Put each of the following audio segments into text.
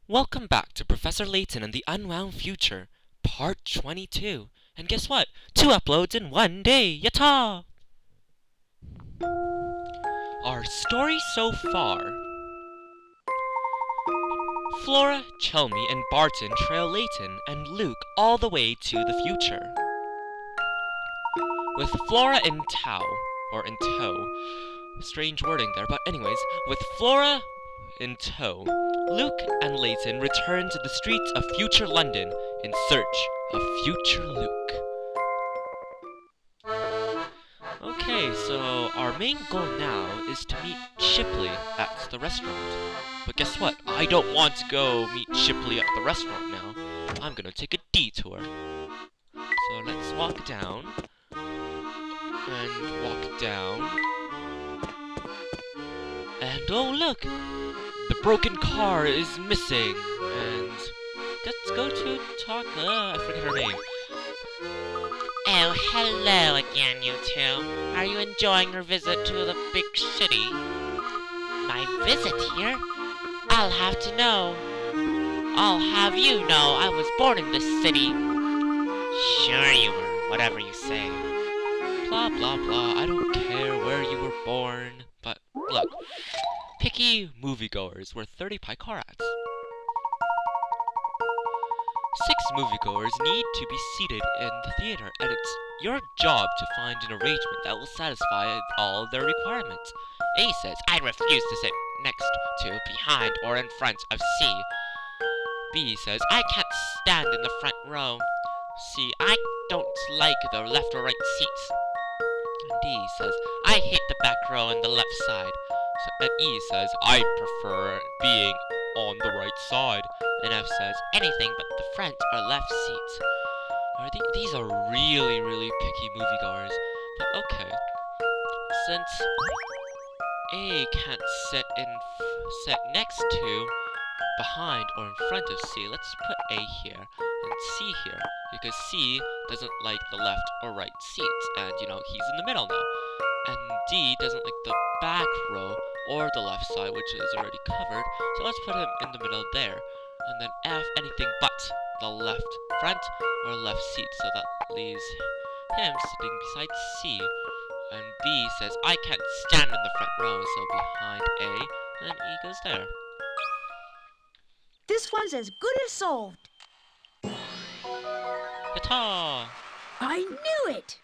Welcome back to Professor Layton and the Unwound Future, Part 22. And guess what? 2 uploads in 1 day! Yatta! Our story so far. Flora, Chelmy, and Barton trail Layton and Luke all the way to the future. With Flora in tow. Strange wording there, but anyways, with Flora in tow, Luke and Layton return to the streets of future London in search of future Luke. Okay, so our main goal now is to meet Shipley at the restaurant. But guess what? I don't want to go meet Shipley at the restaurant now. I'm gonna take a detour. So let's walk down. And walk down. And oh look! The broken car is missing. And let's go to talk. I forget her name. Oh, hello again, you two. Are you enjoying your visit to the big city? My visit here? I'll have to know. I'll have you know I was born in this city. Sure you were, whatever you say. Blah blah blah, I don't care where you were born. But look, picky moviegoers were 30 pie carats. 6 moviegoers need to be seated in the theater, and it's your job to find an arrangement that will satisfy all their requirements. A says, I refuse to sit next to, behind, or in front of C. B says, I can't stand in the front row. C. I don't like the left or right seats. and D says, I hate the back row and the left side. and E says, I prefer being on the right side. And F says, anything but the front or left seats. These are really, really picky moviegoers. But okay. Since A can't sit next to, behind, or in front of C, let's put A here and C here. Because C doesn't like the left or right seats. And, you know, he's in the middle now. And D doesn't like the back row or the left side, which is already covered. So let's put him in the middle there. And then F, anything but the left front or left seat. So that leaves him sitting beside C. And B says, I can't stand in the front row, so behind A. And then E goes there. This one's as good as solved. Ta-ta! I knew it!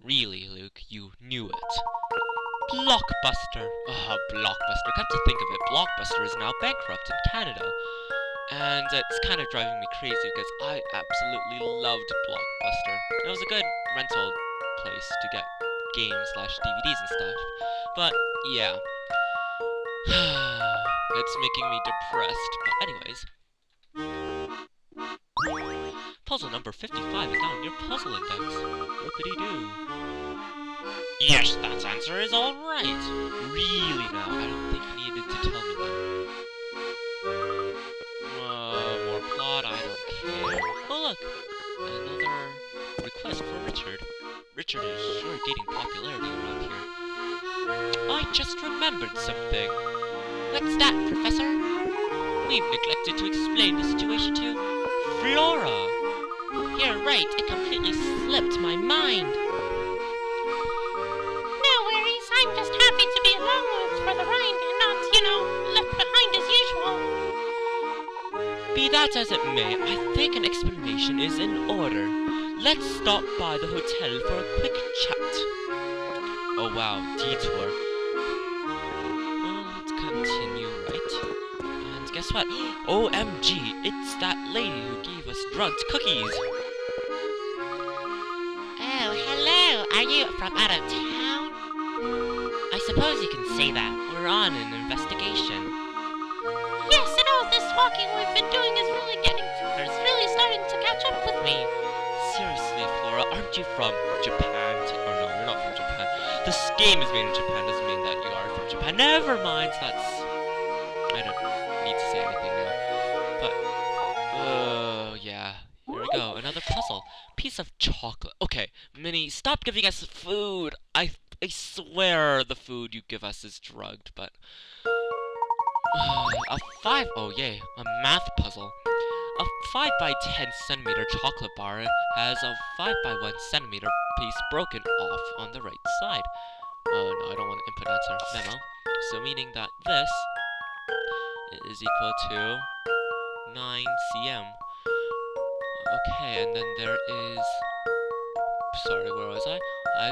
Really, Luke, you knew it. Blockbuster. Ah, Blockbuster. Come to think of it, Blockbuster is now bankrupt in Canada. And it's kind of driving me crazy because I absolutely loved Blockbuster. It was a good rental place to get games/DVDs and stuff. But, yeah. It's making me depressed. But anyways. Puzzle number 55 is now in your puzzle index. Whoopity-doo. Yes, that answer is all right. Really now? I don't think you needed to tell me that. More plot, I don't care. Oh look! Another request for Richard. Richard is sure gaining popularity around here. I just remembered something. What's that, Professor? We've neglected to explain the situation to Flora. You're right, it completely slipped my mind. No worries, I'm just happy to be along for the ride and not, left behind as usual. Be that as it may, I think an explanation is in order. Let's stop by the hotel for a quick chat. Oh wow, detour. Well, let's continue, right? And guess what? OMG, it's that lady who gave us drugged cookies. Oh, hello, are you from out of town? I suppose you can say that. We're on an investigation. Yes, and all this walking we've been doing is really really starting to catch up with me. Seriously, Flora, aren't you from Japan? Or no, you're not from Japan. This game is made in Japan doesn't mean that you are from Japan. Never mind, that's... I don't need to say anything now. But, yeah. Here we go, another puzzle. Piece of chocolate. Okay, Minnie, stop giving us food. I swear the food you give us is drugged, but... Oh yay, a math puzzle. A 5 by 10 centimeter chocolate bar has a 5 by 1 centimeter piece broken off on the right side. Oh no, I don't want to input answer. Memo. So meaning that this is equal to 9 cm. Okay, and then there is... Sorry, where was I?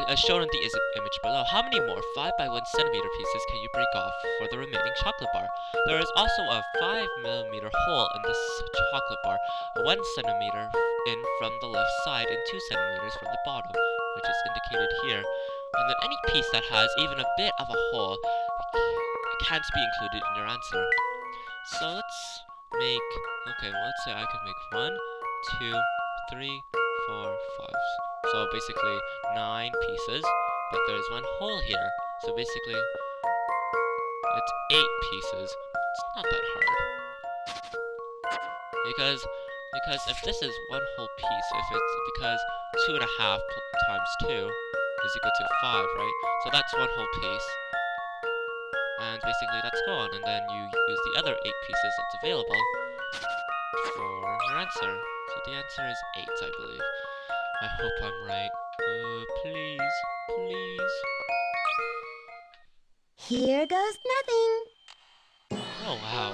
As shown in the image below, how many more 5 by 1 centimeter pieces can you break off for the remaining chocolate bar? There is also a 5 millimeter hole in this chocolate bar, 1 centimeter in from the left side and 2 centimeters from the bottom, which is indicated here. And then any piece that has even a bit of a hole can't be included in your answer. So let's make... Okay, well, let's say I can make 1, 2, 3, 4, 5. So basically 9 pieces, but there's one hole here. So basically it's 8 pieces. It's not that hard. Because if this is one whole piece, because 2.5 times 2 is equal to 5, right? So that's one whole piece. And basically that's gone, and then you use the other 8 pieces that's available for your answer. So the answer is 8, I believe. I hope I'm right. Please, please. Here goes nothing. Oh, wow.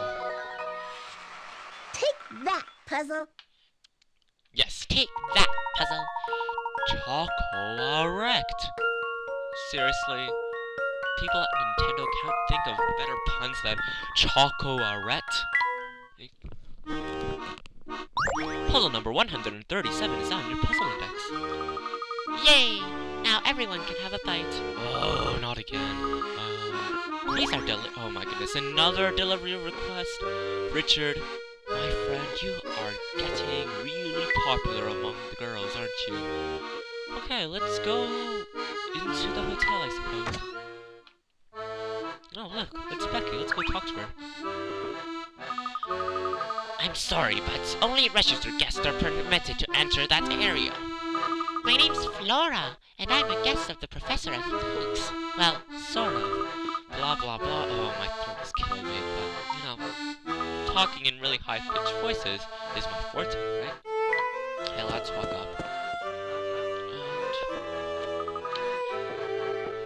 Take that, puzzle. Yes. Take that, puzzle. Choco-erect. Seriously? People at Nintendo can't think of better puns than Choco-erect? Puzzle number 137 is on your puzzle index. Yay! Now everyone can have a bite. Oh, not again. These are oh my goodness, another delivery request. Richard, my friend, you are getting really popular among the girls, aren't you? Okay, let's go into the hotel, I suppose. Oh, look, it's Becky. Let's go talk to her. I'm sorry, but only registered guests are permitted to enter that area. My name's Flora, and I'm a guest of the professor at Thanks. Well, sort of. Blah, blah, blah. Oh, my throat is killing me. But, you know, talking in really high-pitched voices is my forte, right? Okay, let's walk up. And...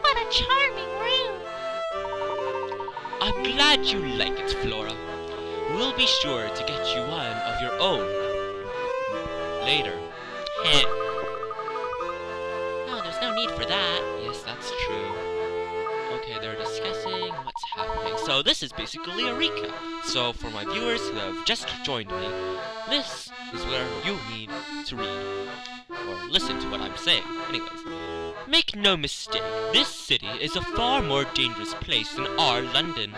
What a charming room! I'm glad you like it, Flora. We'll be sure to get you one of your own later. Oh, there's no need for that. Yes, that's true. Okay, they're discussing what's happening. So this is basically a recap. So for my viewers who have just joined me, this is where you need to read. Or listen to what I'm saying. Anyways, make no mistake, this city is a far more dangerous place than our London.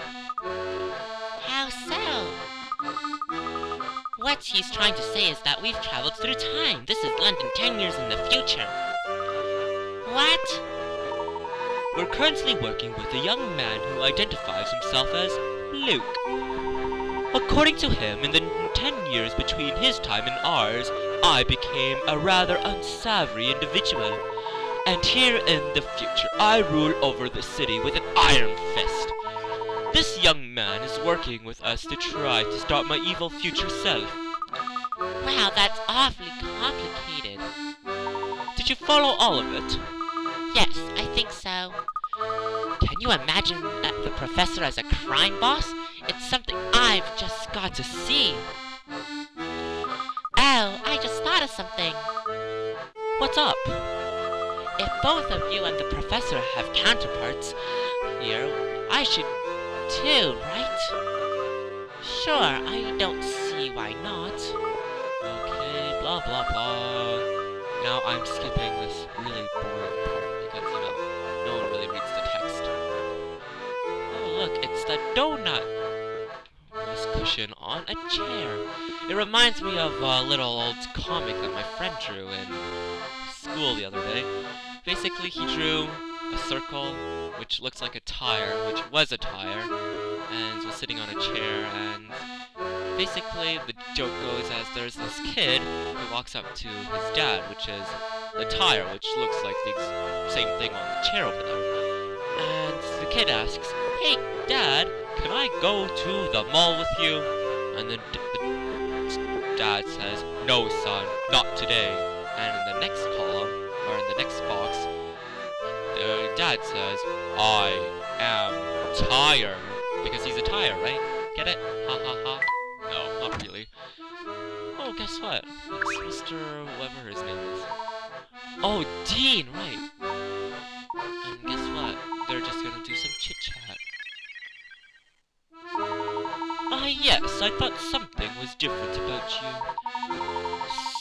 How so? What he's trying to say is that we've traveled through time. This is London 10 years in the future. What? We're currently working with a young man who identifies himself as Luke. According to him, in the 10 years between his time and ours, I became a rather unsavory individual. And here in the future, I rule over the city with an iron fist. This young man is working with us to try to stop my evil future self. Wow, that's awfully complicated. Did you follow all of it? Yes, I think so. Can you imagine the professor as a crime boss? It's something I've just got to see. Oh, I just thought of something. What's up? If both of you and the professor have counterparts here, I should too, right? Sure, I don't see why not. Okay, blah blah blah. Now I'm skipping this really boring part because, you know, no one really reads the text. Oh look, it's the donut cushion on a chair. It reminds me of a little old comic that my friend drew in school the other day. Basically, he drew a circle which looks like a tire, which was a tire, and was sitting on a chair, and basically the joke goes as there's this kid who walks up to his dad, which is the tire, which looks like the same thing on the chair over there. And the kid asks, "Hey, Dad, can I go to the mall with you? And then the dad says, no son, not today. And in the next column, or in the next box, the dad says, I am tired. Because he's a tire, right? Get it? Ha ha ha. No, not really. Oh, guess what? It's Mr. whatever his name is. Oh, Dean, right. And guess what? They're just gonna do some chit-chat. Ah, yes, I thought something was different about you.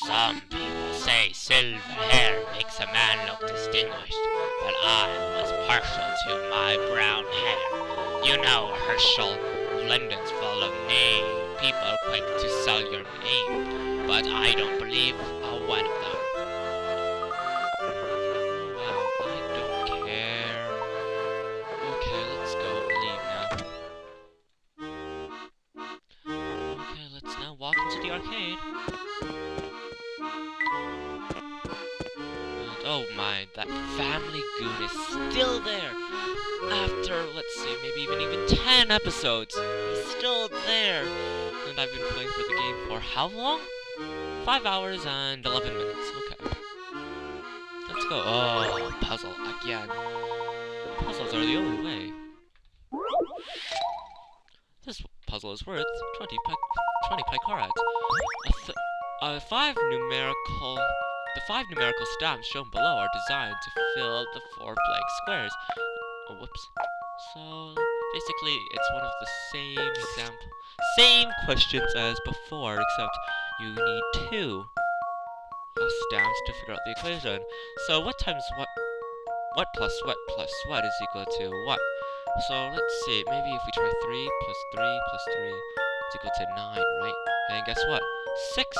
Some people say silver hair makes a man look distinguished, but I was partial to my brown hair. You know, Herschel, London's full of people quick to sell your name, but I don't believe a one of them. Oh, wow, I don't care. Okay, let's go and leave now. Okay, let's now walk into the arcade. Oh my, that family goon is still there! After, let's see, maybe even 10 episodes! He's still there! And I've been playing for the game for how long? 5 hours and 11 minutes, okay. Let's go. Oh, puzzle again. Puzzles are the only way. This puzzle is worth 20 picarats. The 5 numerical stamps shown below are designed to fill the 4 blank squares. Oh, whoops. So, basically, it's one of the same questions as before, except you need 2 stamps to figure out the equation. So, what times what plus what is equal to what? So, let's see, maybe if we try 3 plus 3 plus 3 is equal to 9, right? And guess what? 6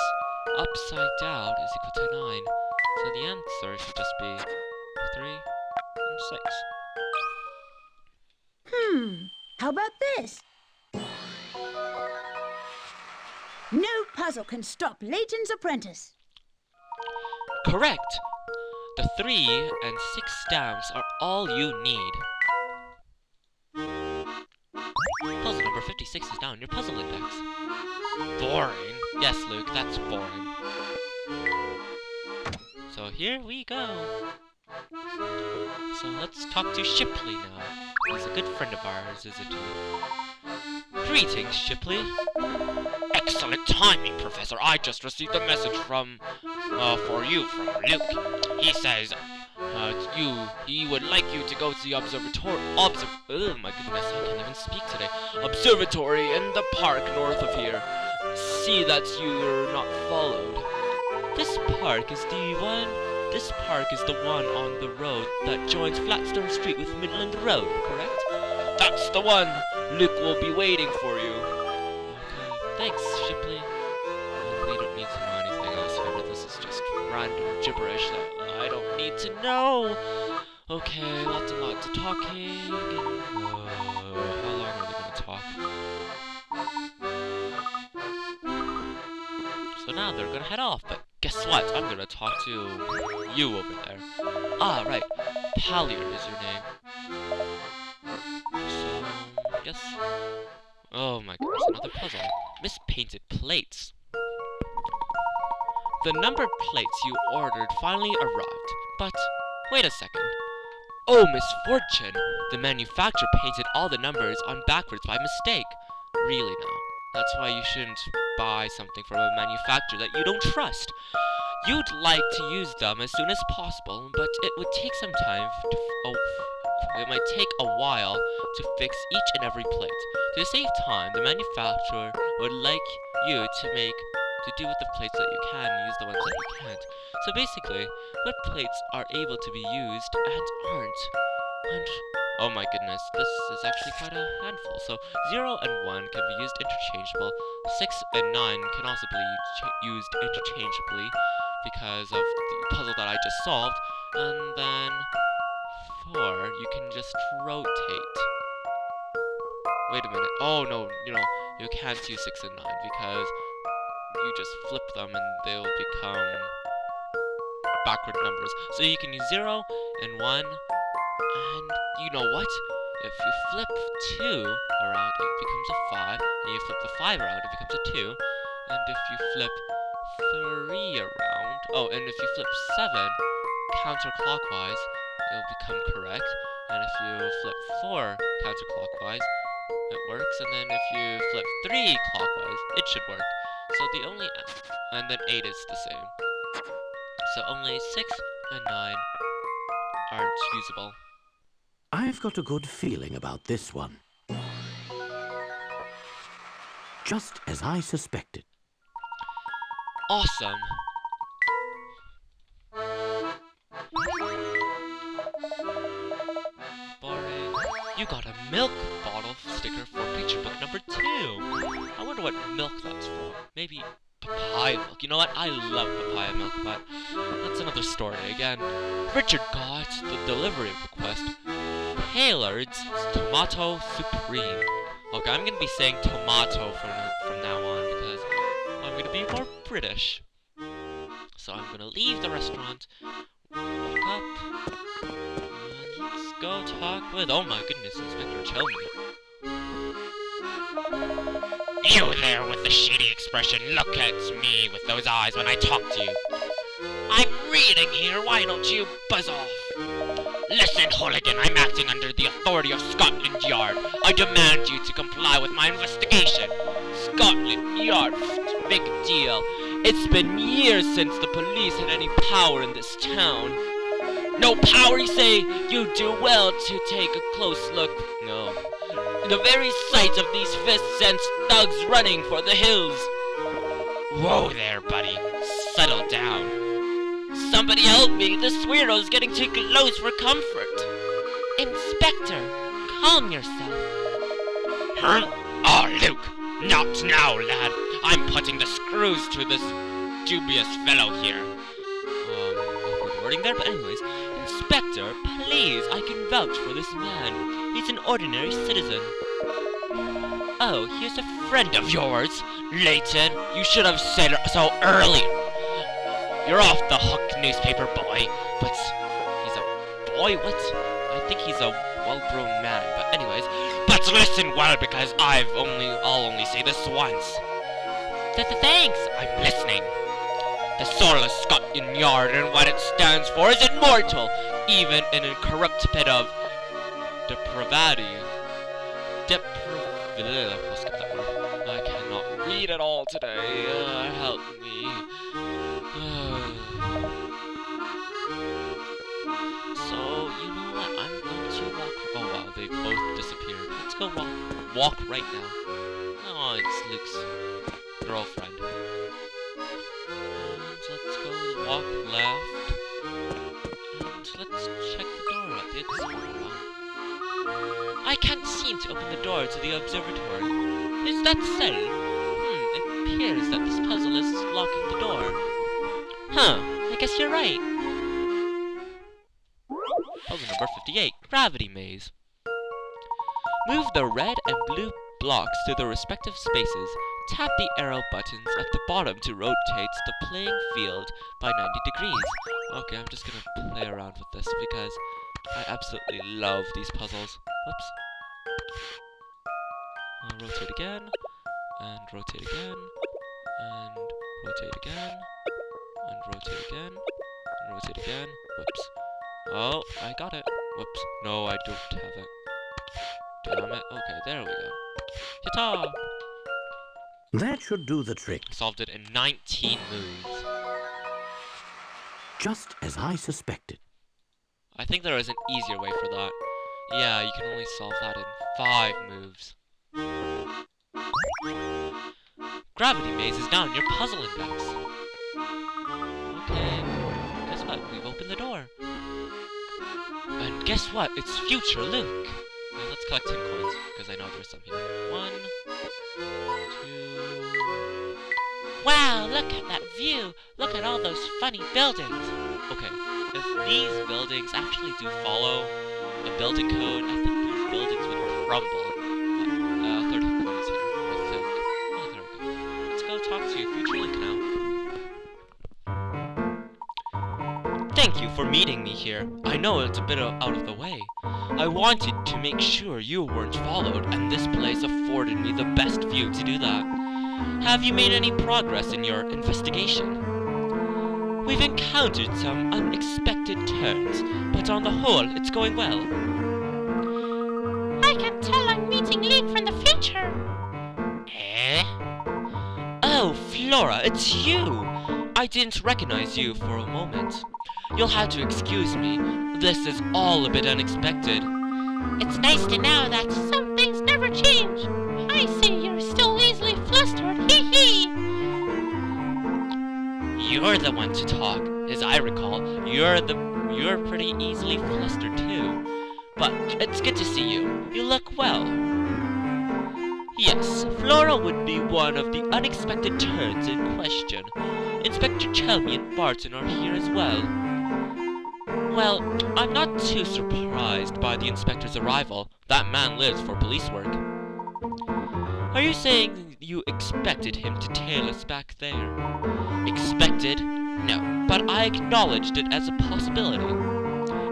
upside down is equal to 9. So the answer should just be 3 and 6. How about this? No puzzle can stop Layton's apprentice. Correct! The 3 and 6 stamps are all you need. Puzzle number 56 is down your puzzle index. Boring. Yes, Luke, that's boring. So here we go. So let's talk to Shipley now. He's a good friend of ours, isn't he? Greetings, Shipley. Excellent timing, Professor. I just received a message for you from Luke. He says, he would like you to go to the observatory. Oh my goodness, I can't even speak today. Observatory in the park north of here. See that you're not followed. This park is the one on the road that joins Flatstone Street with Midland Road, correct? That's the one. Luke will be waiting for you. Okay, thanks, Shipley. Well, we don't need to know anything else here. This is just random gibberish that I don't need to know. Okay, lots and lots of talking. And, how long are they going to talk? So now they're going to head off, but guess what? I'm going to talk to you over there. Ah, right. Palliard is your name. So, yes. Oh my goodness, another puzzle. Mispainted plates. The numbered plates you ordered finally arrived, but wait a second. Oh, misfortune! The manufacturer painted all the numbers on backwards by mistake. Really now. That's why you shouldn't buy something from a manufacturer that you don't trust. You'd like to use them as soon as possible, but it would take some time it might take a while to fix each and every plate. To save time, the manufacturer would like you to do with the plates that you can and use the ones that you can't. So basically, what plates are able to be used and aren't. And oh my goodness, this is actually quite a handful. So 0 and 1 can be used interchangeable. 6 and 9 can also be used interchangeably because of the puzzle that I just solved. And then 4, you can just rotate. Wait a minute. Oh no, you can't use 6 and 9 because you just flip them and they'll become backward numbers. So you can use 0 and 1. And you know what? If you flip 2 around, it becomes a 5. And you flip the 5 around, it becomes a 2. And if you flip 3 around... Oh, and if you flip 7 counterclockwise, it'll become correct. And if you flip 4 counterclockwise, it works. And then if you flip 3 clockwise, it should work. So the only... And then 8 is the same. So only 6 and 9 aren't usable. I've got a good feeling about this one. Just as I suspected. Awesome. Boring. You got a milk bottle sticker for picture book number 2. I wonder what milk that's from. Maybe papaya milk. You know what? I love papaya milk, but that's another story again. Richard got the delivery request. Taylor's Tomato Supreme. Okay, I'm gonna be saying tomato from now on because I'm gonna be more British. So I'm gonna leave the restaurant, walk up, and let's go talk with, oh my goodness, Inspector Chelmy. You there with the shady expression, look at me with those eyes when I talk to you. I'm reading here, why don't you buzz off? Listen, hooligan, I'm acting under the authority of Scotland Yard. I demand you to comply with my investigation. Scotland Yard, big deal. It's been years since the police had any power in this town. No power, you say? You do well to take a close look. No. The very sight of these fists sends thugs running for the hills. Whoa there, buddy. Settle down. Somebody help me! This weirdo's getting too close for comfort! Inspector, calm yourself. Huh? Oh, Luke! Not now, lad! I'm putting the screws to this dubious fellow here. Awkward wording there, but anyways. Inspector, please, I can vouch for this man. He's an ordinary citizen. Oh, here's a friend of yours. Layton, you should have said so earlier. You're off the hook, newspaper boy. But he's a boy? What? I think he's a well-grown man. But anyways, but listen well because I'll only say this once. Thanks. I'm listening. The soul of Scotland Yard and what it stands for is immortal, even in a corrupt pit of depravity. I'll skip that word. I cannot read at all today. Help me. So, you know what? I'm going to walk... Oh, wow, they both disappeared. Let's go walk right now. Oh, it's Luke's girlfriend. And let's go walk left. And let's check the door out. It's... I can't seem to open the door to the observatory. Is that so? It appears that this puzzle is locking the door. Huh, I guess you're right. Puzzle number 58, Gravity Maze. Move the red and blue blocks to their respective spaces. Tap the arrow buttons at the bottom to rotate the playing field by 90 degrees. Okay, I'm just gonna play around with this because I absolutely love these puzzles. Whoops. I'll rotate again, and rotate again, and rotate again, and rotate again, and rotate again. Whoops. Oh, I got it. Whoops. No, I don't have it. Damn it. Okay, there we go. Ta-ta! That should do the trick. Solved it in 19 moves. Just as I suspected. I think there is an easier way for that. Yeah, you can only solve that in 5 moves. Gravity Maze is now in your puzzle index. Okay, guess what? We've opened the door. And guess what? It's future Luke. Now let's collect 10 coins, because I know there's some here. 1, 2... Wow, look at that view! Look at all those funny buildings! Okay, if these buildings actually do follow a building code, I think these buildings would crumble. But, 30 coins here, I think. Oh, there we go. Let's go talk to Future Link now. Thank thank you for meeting me here. I know it's a bit out of the way. I wanted to make sure you weren't followed, and this place afforded me the best view to do that. Have you made any progress in your investigation? We've encountered some unexpected turns, but on the whole, it's going well. I can tell I'm meeting Link from the future. Eh? Oh, Flora, it's you! I didn't recognize you for a moment. You'll have to excuse me. This is all a bit unexpected. It's nice to know that some things never change. I see you're still easily flustered. Hee hee. You're the one to talk. As I recall, you're pretty easily flustered too. But it's good to see you. You look well. Yes, Flora would be one of the unexpected turns in question. Inspector Chelmy and Barton are here as well. Well, I'm not too surprised by the inspector's arrival. That man lives for police work. Are you saying you expected him to tail us back there? Expected? No, but I acknowledged it as a possibility.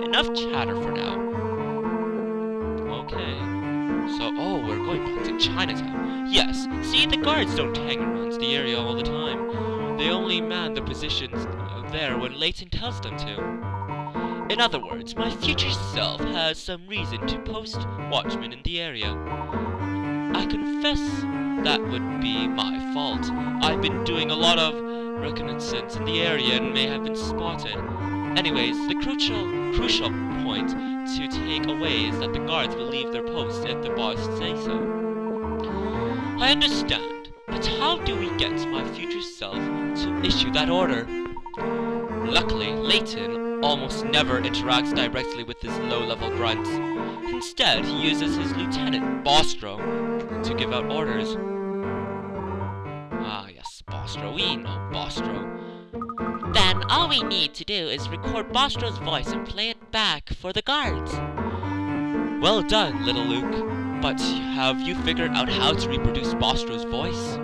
Enough chatter for now. Okay. So, we're going back to Chinatown. Yes, see, the guards don't hang around the area all the time. They only man the positions there when Layton tells them to. In other words, my future self has some reason to post watchmen in the area. I confess that would be my fault. I've been doing a lot of reconnaissance in the area and may have been spotted. Anyways, the crucial point to take away is that the guards will leave their posts if the boss say so. I understand, but how do we get my future self to issue that order? Luckily, Layton almost never interacts directly with his low-level grunts. Instead, he uses his lieutenant, Bostro, to give out orders. Ah, yes, Bostro. We know Bostro. Then all we need to do is record Bostro's voice and play it back for the guards. Well done, little Luke. But have you figured out how to reproduce Bostro's voice?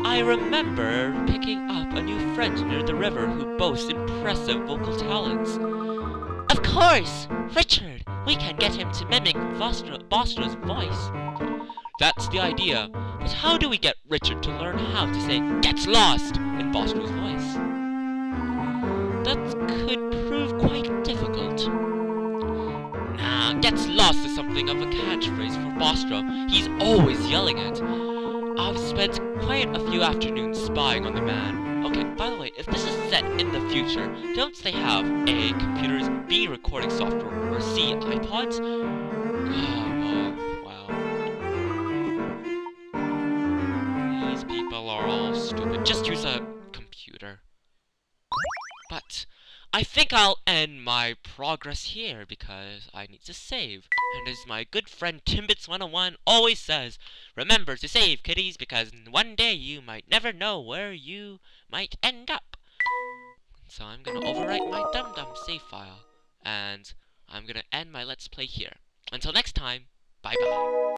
I remember picking up a new friend near the river who boasts impressive vocal talents. Of course! Richard! We can get him to mimic Bostro's voice. That's the idea. But how do we get Richard to learn how to say "gets lost" in Bostro's voice? That could prove quite difficult. Nah, "gets lost" is something of a catchphrase for Bostro. He's always yelling it. I've spent quite a few afternoons spying on the man. Okay, by the way, if this is set in the future, don't they have A, computers, B, recording software, or C, iPods? Wow. These people are all stupid. Just use a computer. But I think I'll end my progress here because I need to save. And as my good friend Timbits101 always says, remember to save, kiddies, because one day you might never know where you might end up. So I'm gonna overwrite my dumdum save file, and I'm gonna end my Let's Play here. Until next time, bye bye.